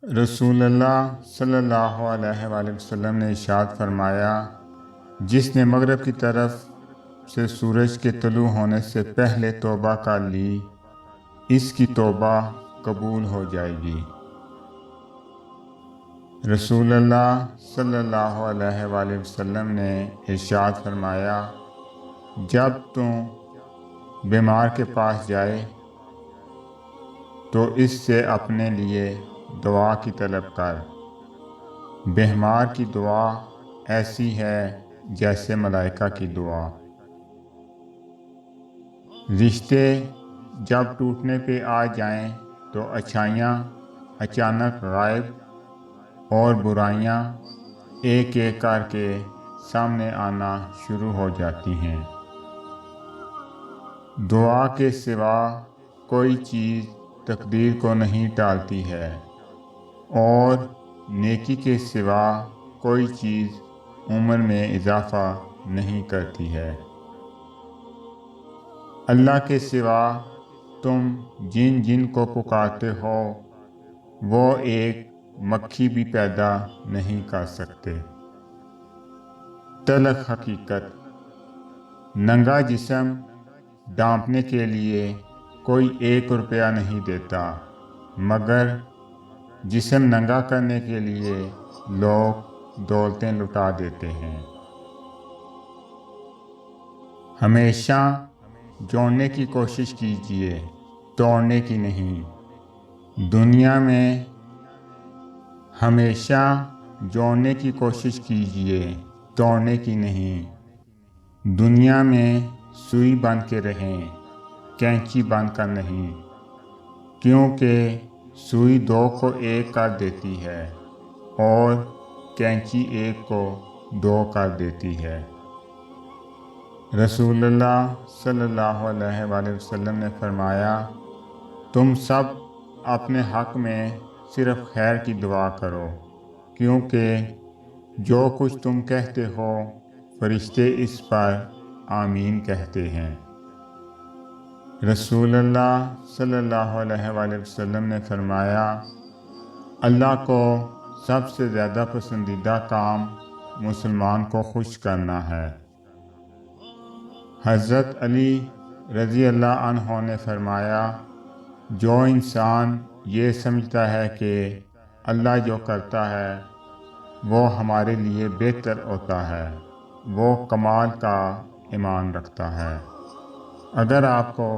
رسول اللہ صلی اللہ علیہ وآلہ وسلم نے ارشاد فرمایا، جس نے مغرب کی طرف سے سورج کے طلوع ہونے سے پہلے توبہ کر لی، اس کی توبہ قبول ہو جائے گی۔ رسول اللہ صلی اللہ علیہ وآلہ وسلم نے ارشاد فرمایا، جب تم بیمار کے پاس جائے تو اس سے اپنے لیے دعا کی طلب کر۔ بیمار کی دعا ایسی ہے جیسے ملائکہ کی دعا۔ رشتے جب ٹوٹنے پہ آ جائیں تو اچھائیاں اچانک غائب اور برائیاں ایک ایک کر کے سامنے آنا شروع ہو جاتی ہیں۔ دعا کے سوا کوئی چیز تقدیر کو نہیں ٹالتی ہے، اور نیکی کے سوا کوئی چیز عمر میں اضافہ نہیں کرتی ہے۔ اللہ کے سوا تم جن جن کو پکارتے ہو وہ ایک مکھی بھی پیدا نہیں کر سکتے۔ تلخ حقیقت، ننگا جسم ڈھانپنے کے لیے کوئی 1 روپیہ نہیں دیتا، مگر جسم ننگا کرنے کے لیے لوگ دولتیں لٹا دیتے ہیں۔ ہمیشہ جوڑنے کی کوشش کیجیے، توڑنے کی نہیں۔ دنیا میں ہمیشہ جوڑنے کی کوشش کیجیے، توڑنے کی نہیں۔ دنیا میں سوئی بن کے رہیں، کینچی بن کر نہیں، کیونکہ سوئی 2 کو 1 کر دیتی ہے اور کینچی 1 کو 2 کر دیتی ہے۔ رسول اللہ صلی اللہ علیہ وآلہ وسلم نے فرمایا، تم سب اپنے حق میں صرف خیر کی دعا کرو، کیونکہ جو کچھ تم کہتے ہو فرشتے اس پر آمین کہتے ہیں۔ رسول اللہ صلی اللہ علیہ وآلہ وسلم نے فرمایا، اللہ کو سب سے زیادہ پسندیدہ کام مسلمان کو خوش کرنا ہے۔ حضرت علی رضی اللہ عنہ نے فرمایا، جو انسان یہ سمجھتا ہے کہ اللہ جو کرتا ہے وہ ہمارے لیے بہتر ہوتا ہے، وہ کمال کا ایمان رکھتا ہے۔ اگر آپ کو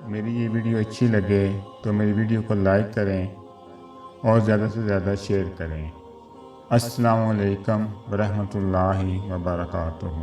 میری یہ ویڈیو اچھی لگے تو میری ویڈیو کو لائک کریں اور زیادہ سے زیادہ شیئر کریں۔ السلام علیکم ورحمۃ اللہ وبرکاتہ۔